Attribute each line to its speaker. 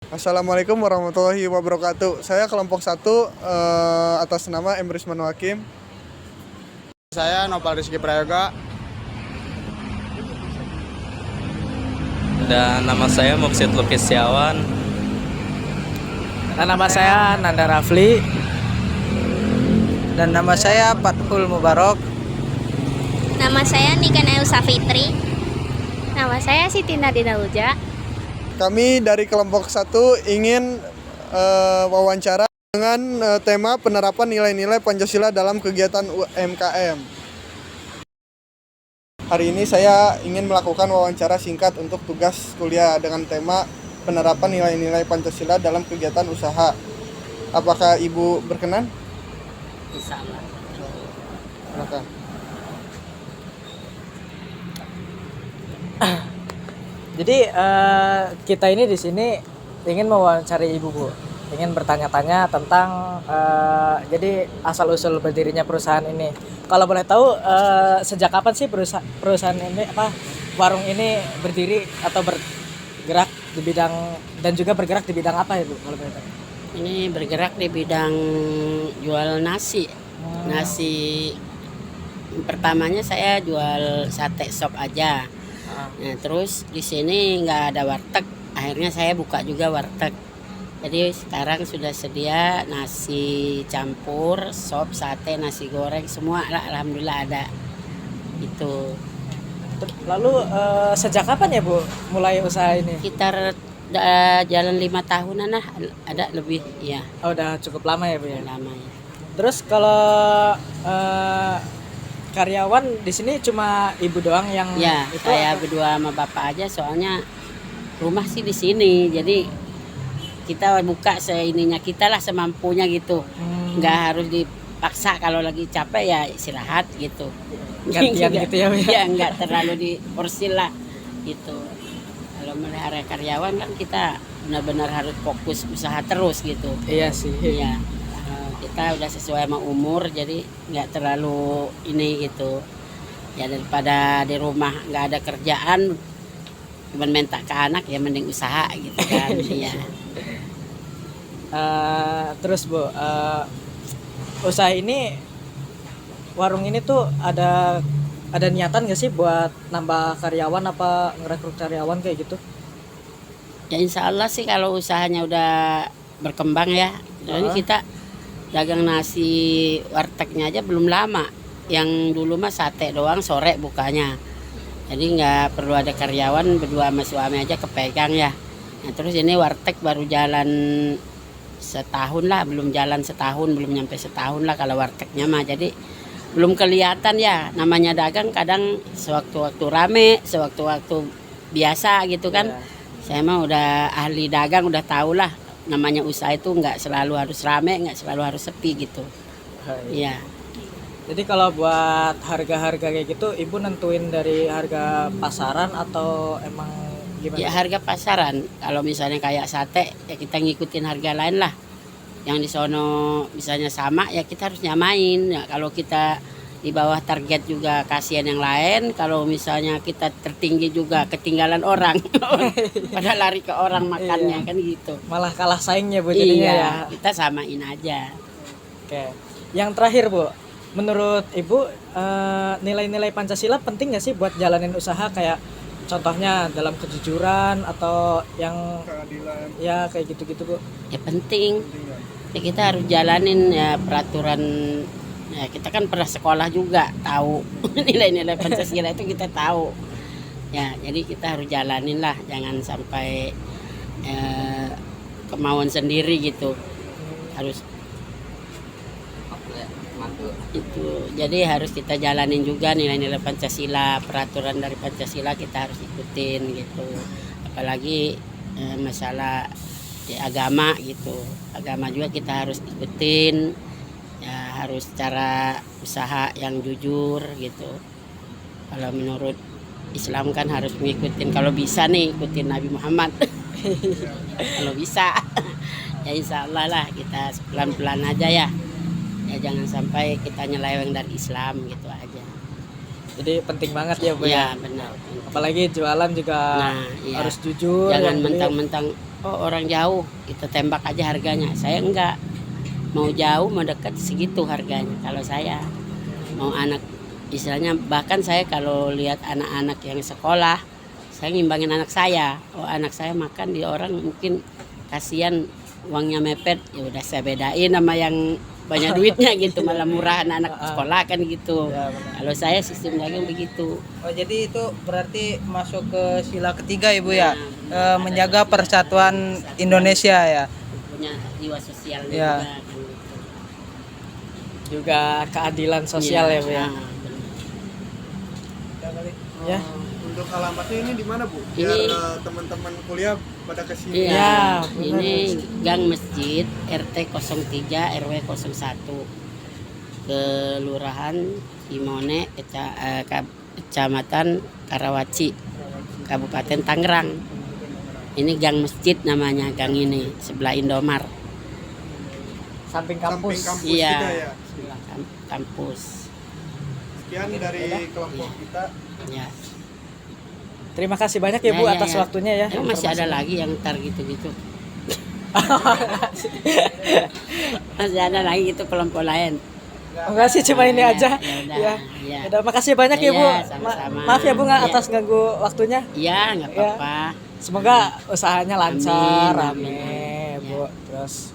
Speaker 1: Assalamualaikum warahmatullahi wabarakatuh. Saya kelompok 1 atas nama Emrys Hakim.
Speaker 2: Saya Nopal Rizky Prayoga.
Speaker 3: Dan nama saya Muksid Lukis Setiawan.
Speaker 4: Dan nama saya Nanda Rafli.
Speaker 5: Dan nama saya Fathul Mubarok.
Speaker 6: Nama saya Niken Elsa Fitri. Nama saya Siti Nadina Uja.
Speaker 1: Kami dari kelompok 1 ingin wawancara dengan tema penerapan nilai-nilai Pancasila dalam kegiatan UMKM. Hari ini saya ingin melakukan wawancara singkat untuk tugas kuliah dengan tema penerapan nilai-nilai Pancasila dalam kegiatan usaha. Apakah Ibu berkenan?
Speaker 7: Bisa lah.
Speaker 1: Silakan.
Speaker 4: Jadi kita ini di sini ingin mewawancari Ibu, Bu. Ingin bertanya-tanya tentang jadi asal-usul berdirinya perusahaan ini. Kalau boleh tahu sejak kapan sih perusahaan ini warung ini berdiri atau bergerak di bidang dan juga bergerak di bidang apa, Ibu? Kalau boleh tahu.
Speaker 7: Ini bergerak di bidang jual nasi. Nasi pertamanya saya jual sate sop aja. Nah, terus di sini nggak ada warteg, akhirnya saya buka juga warteg. Jadi sekarang sudah sedia nasi campur, sop, sate, nasi goreng, semua lah, alhamdulillah ada. Itu
Speaker 4: Lalu sejak kapan ya, Bu, mulai usaha ini?
Speaker 7: sekitar jalan 5 tahunan lah, ada lebih ya.
Speaker 4: Oh, udah cukup lama ya, Bu ya.
Speaker 7: Lama ya.
Speaker 4: Terus kalau karyawan di sini cuma Ibu doang yang
Speaker 7: Ya,
Speaker 4: itu
Speaker 7: saya berdua sama bapak aja, soalnya rumah sih di sini. Jadi kita buka seininya kita lah, semampunya gitu. Nggak harus dipaksa, kalau lagi capek ya istirahat gitu.
Speaker 4: gantian gitu ya, Bu ya.
Speaker 7: Ya, nggak terlalu diporsi lah gitu. Kalau melihara karyawan kan kita benar-benar harus fokus usaha terus gitu.
Speaker 4: Iya sih.
Speaker 7: Iya. Kita udah sesuai sama umur, jadi nggak terlalu ini gitu ya, daripada di rumah nggak ada kerjaan cuman minta ke anak, ya mending usaha gitu kan. Iya.
Speaker 4: Terus, Bu, usaha ini, warung ini tuh ada niatan gak sih buat nambah karyawan apa ngerekrut karyawan kayak gitu?
Speaker 7: Ya insya Allah sih kalau usahanya udah berkembang ya. Soalnya kita dagang nasi wartegnya aja belum lama. Yang dulu mah sate doang, sore bukanya. Jadi nggak perlu ada karyawan, berdua sama suami aja kepegang ya. Nah, terus ini warteg baru jalan setahun lah, belum jalan setahun, belum nyampe setahun lah kalau wartegnya mah. Jadi belum kelihatan ya, namanya dagang kadang sewaktu-waktu rame, sewaktu-waktu biasa gitu kan. Saya mah udah ahli dagang, udah tahu lah namanya usaha itu nggak selalu harus rame, nggak selalu harus sepi gitu. Iya.
Speaker 4: Jadi kalau buat harga-harga kayak gitu, Ibu nentuin dari harga pasaran atau emang gimana?
Speaker 7: Ya harga pasaran. Kalau misalnya kayak sate, ya kita ngikutin harga lain lah. Yang di sono misalnya sama, ya kita harus nyamain. Ya, kalau kita di bawah target juga kasihan yang lain. Kalau misalnya kita tertinggi juga ketinggalan orang. Pada lari ke orang makannya kan gitu.
Speaker 4: Malah kalah saingnya, Bu, jadinya ya.
Speaker 7: Kita samain aja.
Speaker 4: Oke. Yang terakhir, Bu, menurut Ibu nilai-nilai Pancasila penting nggak sih buat jalanin usaha, kayak contohnya dalam kejujuran atau yang
Speaker 1: Keadilan.
Speaker 4: ya kayak gitu-gitu, Bu?
Speaker 7: Ya penting. Ya kita harus jalanin ya peraturan. Ya kita kan pernah sekolah juga, tahu nilai-nilai Pancasila itu kita tahu. Ya jadi kita harus jalanin lah, jangan sampai kemauan sendiri gitu. Harus itu. Jadi harus kita jalanin juga nilai-nilai Pancasila, peraturan dari Pancasila kita harus ikutin gitu. Apalagi masalah di agama gitu. Agama juga kita harus ikutin. Ya harus cara usaha yang jujur gitu. Kalau menurut Islam kan harus mengikutin, kalau bisa nih ikutin Nabi Muhammad. Kalau bisa ya insya Allah lah, kita pelan-pelan aja ya. Ya jangan sampai kita nyeleweng dari Islam gitu aja.
Speaker 4: Jadi penting banget ya, Bu
Speaker 7: Iya
Speaker 4: ya.
Speaker 7: benar.
Speaker 4: Apalagi jualan juga
Speaker 7: Nah, iya.
Speaker 4: harus jujur.
Speaker 7: Jangan
Speaker 4: yang beli.
Speaker 7: mentang-mentang oh orang jauh kita tembak aja harganya. Saya enggak, mau jauh mau dekat segitu harganya. Kalau saya mau anak istilahnya, bahkan saya kalau lihat anak-anak yang sekolah, saya ngimbangin anak saya. Oh anak saya makan di orang mungkin kasihan uangnya mepet, ya udah saya bedain sama yang banyak duitnya gitu, malah murah anak-anak sekolah kan gitu. Kalau saya sistem dagang begitu.
Speaker 5: Oh jadi itu berarti masuk ke sila ketiga Ibu ya, menjaga persatuan Indonesia ya.
Speaker 7: Punya jiwa sosial
Speaker 5: Ya.
Speaker 7: juga kan gitu.
Speaker 4: Juga keadilan sosial ya Bu ya.
Speaker 7: Nah,
Speaker 4: Ya.
Speaker 1: Untuk alamatnya ini di mana Bu? Biar
Speaker 7: Ini-
Speaker 1: teman-teman kuliah pada kesini.
Speaker 7: Iya,
Speaker 4: Ya, benar.
Speaker 7: ini Gang Masjid RT 03 RW 01 Kelurahan Cimone, Kecamatan Karawaci, Kabupaten Tangerang. Ini Gang Masjid namanya, gang ini sebelah Indomar.
Speaker 4: Samping
Speaker 1: Samping
Speaker 4: kampus.
Speaker 1: kampus
Speaker 7: Iya,
Speaker 1: kita ya.
Speaker 7: sebelah kampus.
Speaker 1: Sekian dari kelompok kita.
Speaker 7: Ya.
Speaker 4: Terima kasih banyak ya Bu
Speaker 7: Ya, ya,
Speaker 4: atas
Speaker 7: ya.
Speaker 4: waktunya ya.
Speaker 7: Emang masih ada
Speaker 4: informasinya.
Speaker 7: lagi yang tar gitu-gitu. Masih ada lagi gitu kelompok lain.
Speaker 4: Enggak sih, cuma ini
Speaker 7: Ya,
Speaker 4: aja.
Speaker 7: ya udah,
Speaker 4: Ya.
Speaker 7: ya.
Speaker 4: Udah, makasih banyak ya Bu.
Speaker 7: Ya, sama-sama.
Speaker 4: Maaf ya Bu nggak
Speaker 7: Ya.
Speaker 4: atas ganggu waktunya.
Speaker 7: Iya, nggak
Speaker 4: Ya.
Speaker 7: apa-apa.
Speaker 4: Semoga usahanya lancar,
Speaker 7: Amin, amin,
Speaker 4: rame,
Speaker 7: amin.
Speaker 4: Bu. Terus